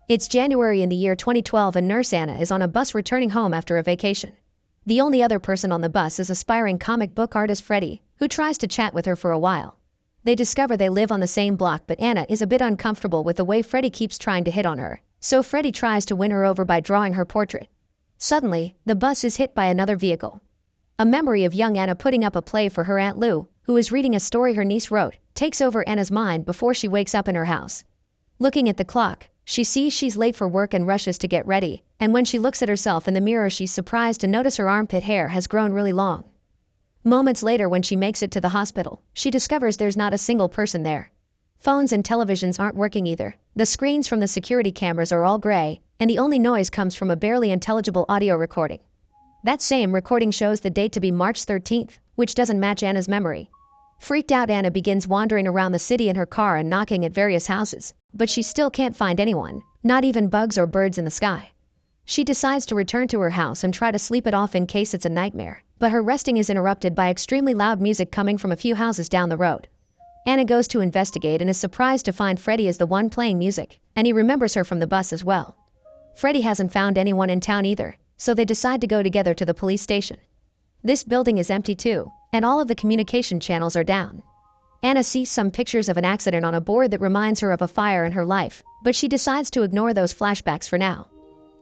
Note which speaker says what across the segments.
Speaker 1: It's January in the year 2012 and Nurse Anna is on a bus returning home after a vacation. The only other person on the bus is aspiring comic book artist Freddie, who tries to chat with her for a while. They discover they live on the same block, but Anna is a bit uncomfortable with the way Freddie keeps trying to hit on her, so Freddie tries to win her over by drawing her portrait. Suddenly, the bus is hit by another vehicle. A memory of young Anna putting up a play for her Aunt Lou, who is reading a story her niece wrote, takes over Anna's mind before she wakes up in her house. Looking at the clock, she sees she's late for work and rushes to get ready, and when she looks at herself in the mirror she's surprised to notice her armpit hair has grown really long. Moments later, when she makes it to the hospital, she discovers there's not a single person there. Phones and televisions aren't working either. The screens from the security cameras are all gray, and the only noise comes from a barely intelligible audio recording. That same recording shows the date to be March 13th, which doesn't match Anna's memory. Freaked out, Anna begins wandering around the city in her car and knocking at various houses, but she still can't find anyone, not even bugs or birds in the sky. She decides to return to her house and try to sleep it off in case it's a nightmare, but her resting is interrupted by extremely loud music coming from a few houses down the road. Anna goes to investigate and is surprised to find Freddie is the one playing music, and he remembers her from the bus as well. Freddie hasn't found anyone in town either, so they decide to go together to the police station. This building is empty too, and all of the communication channels are down. Anna sees some pictures of an accident on a board that reminds her of a fire in her life, but she decides to ignore those flashbacks for now.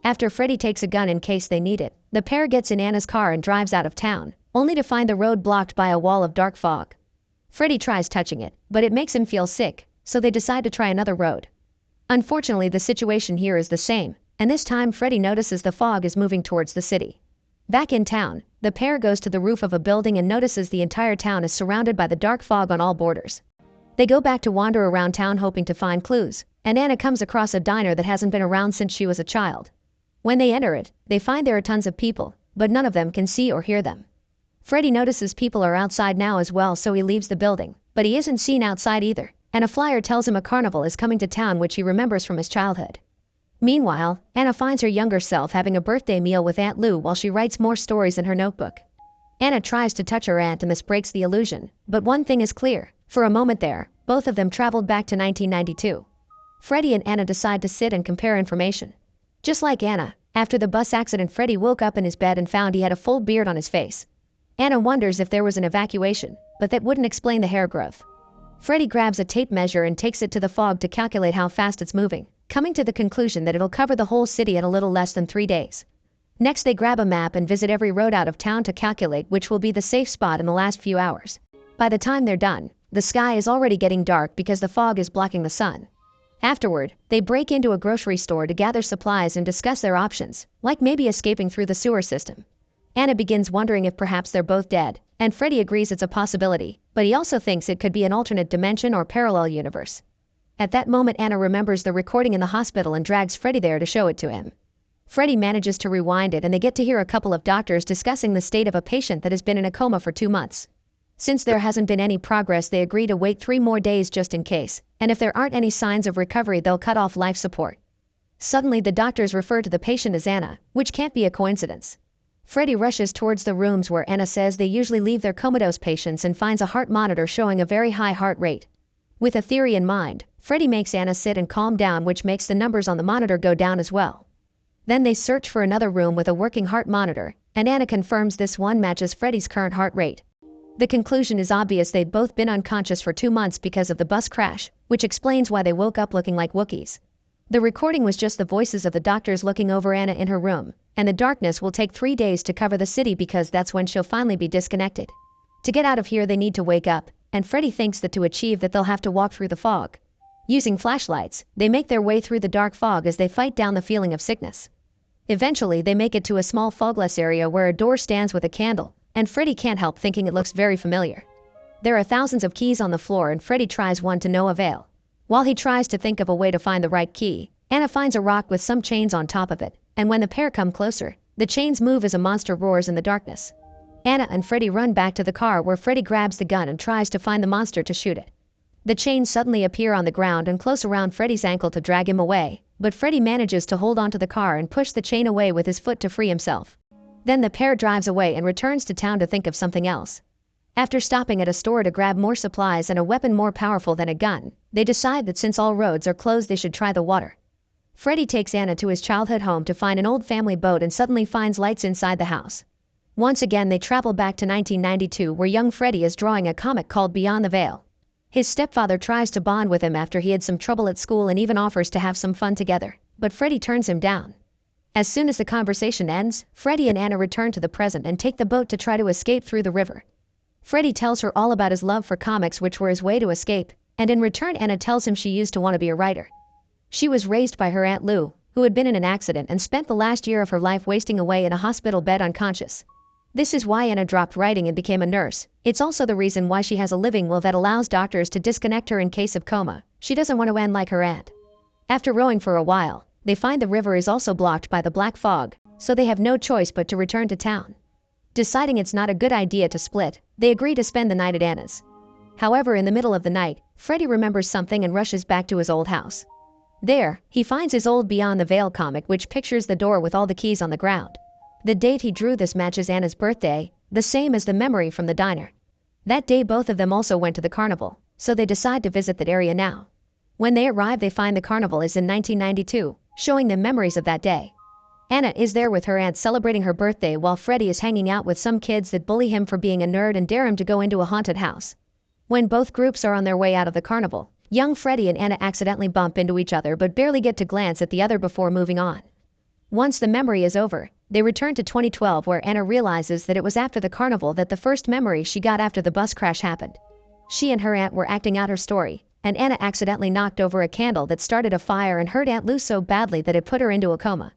Speaker 1: After Freddie takes a gun in case they need it, the pair gets in Anna's car and drives out of town, only to find the road blocked by a wall of dark fog. Freddie tries touching it, but it makes him feel sick, so they decide to try another road. Unfortunately, the situation here is the same, and this time Freddie notices the fog is moving towards the city. Back in town, the pair goes to the roof of a building and notices the entire town is surrounded by the dark fog on all borders. They go back to wander around town hoping to find clues, and Anna comes across a diner that hasn't been around since she was a child. When they enter it, they find there are tons of people, but none of them can see or hear them. Freddie notices people are outside now as well, so he leaves the building, but he isn't seen outside either, and a flyer tells him a carnival is coming to town which he remembers from his childhood. Meanwhile, Anna finds her younger self having a birthday meal with Aunt Lou while she writes more stories in her notebook. Anna tries to touch her aunt and this breaks the illusion, but one thing is clear: for a moment there, both of them traveled back to 1992. Freddie and Anna decide to sit and compare information. Just like Anna, after the bus accident, Freddie woke up in his bed and found he had a full beard on his face. Anna wonders if there was an evacuation, but that wouldn't explain the hair growth. Freddie grabs a tape measure and takes it to the fog to calculate how fast it's moving, coming to the conclusion that it'll cover the whole city in a little less than 3 days. Next, they grab a map and visit every road out of town to calculate which will be the safe spot in the last few hours. By the time they're done, the sky is already getting dark because the fog is blocking the sun. Afterward, they break into a grocery store to gather supplies and discuss their options, like maybe escaping through the sewer system. Anna begins wondering if perhaps they're both dead, and Freddie agrees it's a possibility, but he also thinks it could be an alternate dimension or parallel universe. At that moment, Anna remembers the recording in the hospital and drags Freddie there to show it to him. Freddie manages to rewind it and they get to hear a couple of doctors discussing the state of a patient that has been in a coma for 2 months. Since there hasn't been any progress, they agree to wait 3 more days just in case, and if there aren't any signs of recovery they'll cut off life support. Suddenly the doctors refer to the patient as Anna, which can't be a coincidence. Freddie rushes towards the rooms where Anna says they usually leave their comatose patients and finds a heart monitor showing a very high heart rate. With a theory in mind, Freddie makes Anna sit and calm down, which makes the numbers on the monitor go down as well. Then they search for another room with a working heart monitor, and Anna confirms this one matches Freddie's current heart rate. The conclusion is obvious: they'd both been unconscious for 2 months because of the bus crash, which explains why they woke up looking like Wookiees. The recording was just the voices of the doctors looking over Anna in her room, and the darkness will take 3 days to cover the city because that's when she'll finally be disconnected. To get out of here they need to wake up, and Freddie thinks that to achieve that they'll have to walk through the fog. Using flashlights, they make their way through the dark fog as they fight down the feeling of sickness. Eventually they make it to a small fogless area where a door stands with a candle, and Freddie can't help thinking it looks very familiar. There are thousands of keys on the floor and Freddie tries one to no avail. While he tries to think of a way to find the right key, Anna finds a rock with some chains on top of it, and when the pair come closer, the chains move as a monster roars in the darkness. Anna and Freddie run back to the car where Freddie grabs the gun and tries to find the monster to shoot it. The chains suddenly appear on the ground and close around Freddie's ankle to drag him away, but Freddie manages to hold onto the car and push the chain away with his foot to free himself. Then the pair drives away and returns to town to think of something else. After stopping at a store to grab more supplies and a weapon more powerful than a gun, they decide that since all roads are closed they should try the water. Freddy takes Anna to his childhood home to find an old family boat and suddenly finds lights inside the house. Once again they travel back to 1992 where young Freddy is drawing a comic called Beyond the Veil. His stepfather tries to bond with him after he had some trouble at school and even offers to have some fun together, but Freddy turns him down. As soon as the conversation ends, Freddy and Anna return to the present and take the boat to try to escape through the river. Freddy tells her all about his love for comics, which were his way to escape, and in return Anna tells him she used to want to be a writer. She was raised by her Aunt Lou, who had been in an accident and spent the last year of her life wasting away in a hospital bed unconscious. This is why Anna dropped writing and became a nurse. It's also the reason why she has a living will that allows doctors to disconnect her in case of coma. She doesn't want to end like her aunt. After rowing for a while, they find the river is also blocked by the black fog, so they have no choice but to return to town. Deciding it's not a good idea to split, they agree to spend the night at Anna's. However, in the middle of the night, Freddy remembers something and rushes back to his old house. There, he finds his old Beyond the Veil comic which pictures the door with all the keys on the ground. The date he drew this matches Anna's birthday, the same as the memory from the diner. That day both of them also went to the carnival, so they decide to visit that area now. When they arrive they find the carnival is in 1992, showing them memories of that day. Anna is there with her aunt celebrating her birthday while Freddy is hanging out with some kids that bully him for being a nerd and dare him to go into a haunted house. When both groups are on their way out of the carnival, young Freddy and Anna accidentally bump into each other but barely get to glance at the other before moving on. Once the memory is over, they return to 2012 where Anna realizes that it was after the carnival that the first memory she got after the bus crash happened. She and her aunt were acting out her story, and Anna accidentally knocked over a candle that started a fire and hurt Aunt Lou so badly that it put her into a coma.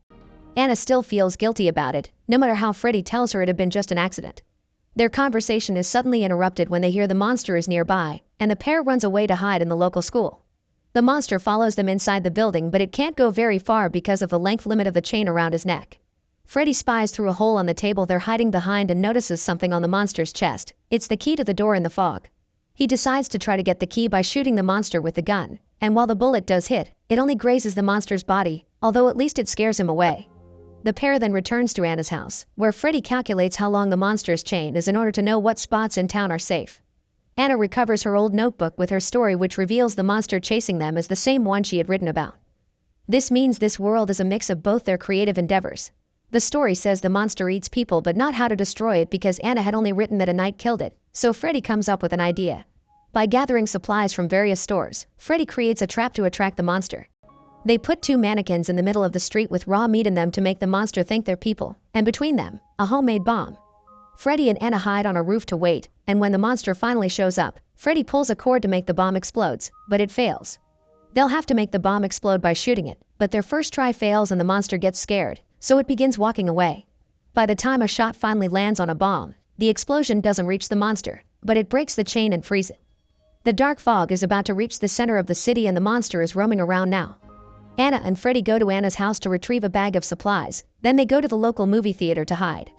Speaker 1: Anna still feels guilty about it, no matter how Freddy tells her it had been just an accident. Their conversation is suddenly interrupted when they hear the monster is nearby, and the pair runs away to hide in the local school. The monster follows them inside the building but it can't go very far because of the length limit of the chain around his neck. Freddy spies through a hole on the table they're hiding behind and notices something on the monster's chest. It's the key to the door in the fog. He decides to try to get the key by shooting the monster with the gun, and while the bullet does hit, it only grazes the monster's body, although at least it scares him away. The pair then returns to Anna's house, where Freddy calculates how long the monster's chain is in order to know what spots in town are safe. Anna recovers her old notebook with her story which reveals the monster chasing them is the same one she had written about. This means this world is a mix of both their creative endeavors. The story says the monster eats people but not how to destroy it because Anna had only written that a knight killed it, so Freddy comes up with an idea. By gathering supplies from various stores, Freddy creates a trap to attract the monster. They put two mannequins in the middle of the street with raw meat in them to make the monster think they're people, and between them, a homemade bomb. Freddy and Anna hide on a roof to wait, and when the monster finally shows up, Freddy pulls a cord to make the bomb explodes, but it fails. They'll have to make the bomb explode by shooting it, but their first try fails and the monster gets scared, so it begins walking away. By the time a shot finally lands on a bomb, the explosion doesn't reach the monster, but it breaks the chain and frees it. The dark fog is about to reach the center of the city and the monster is roaming around now. Anna and Freddy go to Anna's house to retrieve a bag of supplies, then they go to the local movie theater to hide.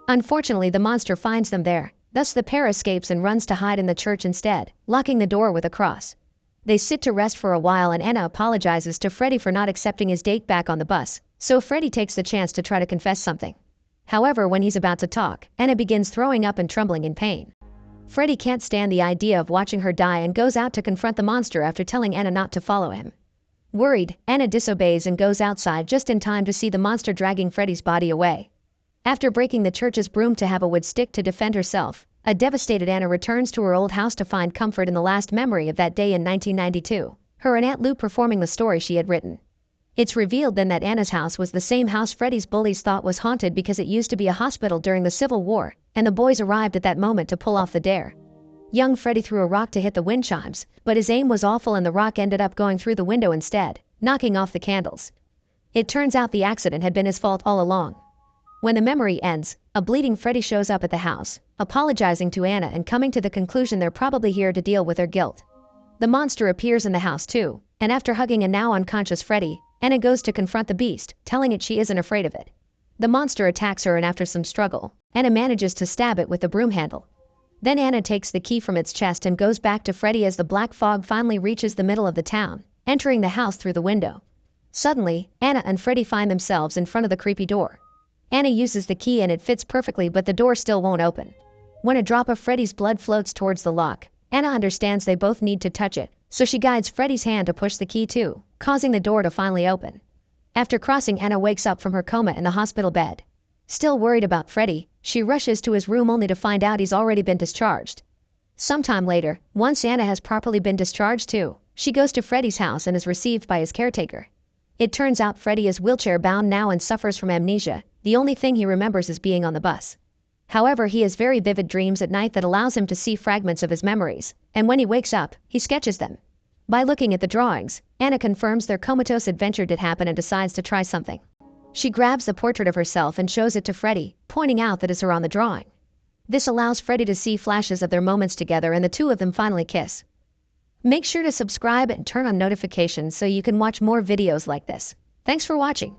Speaker 1: Unfortunately, the monster finds them there, thus the pair escapes and runs to hide in the church instead, locking the door with a cross. They sit to rest for a while and Anna apologizes to Freddy for not accepting his date back on the bus, so Freddy takes the chance to try to confess something. However, when he's about to talk, Anna begins throwing up and trembling in pain. Freddy can't stand the idea of watching her die and goes out to confront the monster after telling Anna not to follow him. Worried, Anna disobeys and goes outside just in time to see the monster dragging Freddy's body away. After breaking the church's broom to have a wood stick to defend herself, a devastated Anna returns to her old house to find comfort in the last memory of that day in 1992, her and Aunt Lou performing the story she had written. It's revealed then that Anna's house was the same house Freddy's bullies thought was haunted because it used to be a hospital during the Civil War, and the boys arrived at that moment to pull off the dare. Young Freddy threw a rock to hit the wind chimes, but his aim was awful and the rock ended up going through the window instead, knocking off the candles. It turns out the accident had been his fault all along. When the memory ends, a bleeding Freddy shows up at the house, apologizing to Anna and coming to the conclusion they're probably here to deal with their guilt. The monster appears in the house too, and after hugging a now unconscious Freddy, Anna goes to confront the beast, telling it she isn't afraid of it. The monster attacks her and after some struggle, Anna manages to stab it with the broom handle. Then Anna takes the key from its chest and goes back to Freddy as the black fog finally reaches the middle of the town, entering the house through the window. Suddenly, Anna and Freddy find themselves in front of the creepy door. Anna uses the key and it fits perfectly but the door still won't open. When a drop of Freddy's blood floats towards the lock, Anna understands they both need to touch it, so she guides Freddy's hand to push the key too, causing the door to finally open. After crossing, Anna wakes up from her coma in the hospital bed. Still worried about Freddy, she rushes to his room only to find out he's already been discharged. Sometime later, once Anna has properly been discharged too, she goes to Freddy's house and is received by his caretaker. It turns out Freddy is wheelchair-bound now and suffers from amnesia. The only thing he remembers is being on the bus. However, he has very vivid dreams at night that allows him to see fragments of his memories, and when he wakes up, he sketches them. By looking at the drawings, Anna confirms their comatose adventure did happen and decides to try something. She grabs the portrait of herself and shows it to Freddy, pointing out that it's her on the drawing. This allows Freddy to see flashes of their moments together and the two of them finally kiss. Make sure to subscribe and turn on notifications so you can watch more videos like this. Thanks for watching.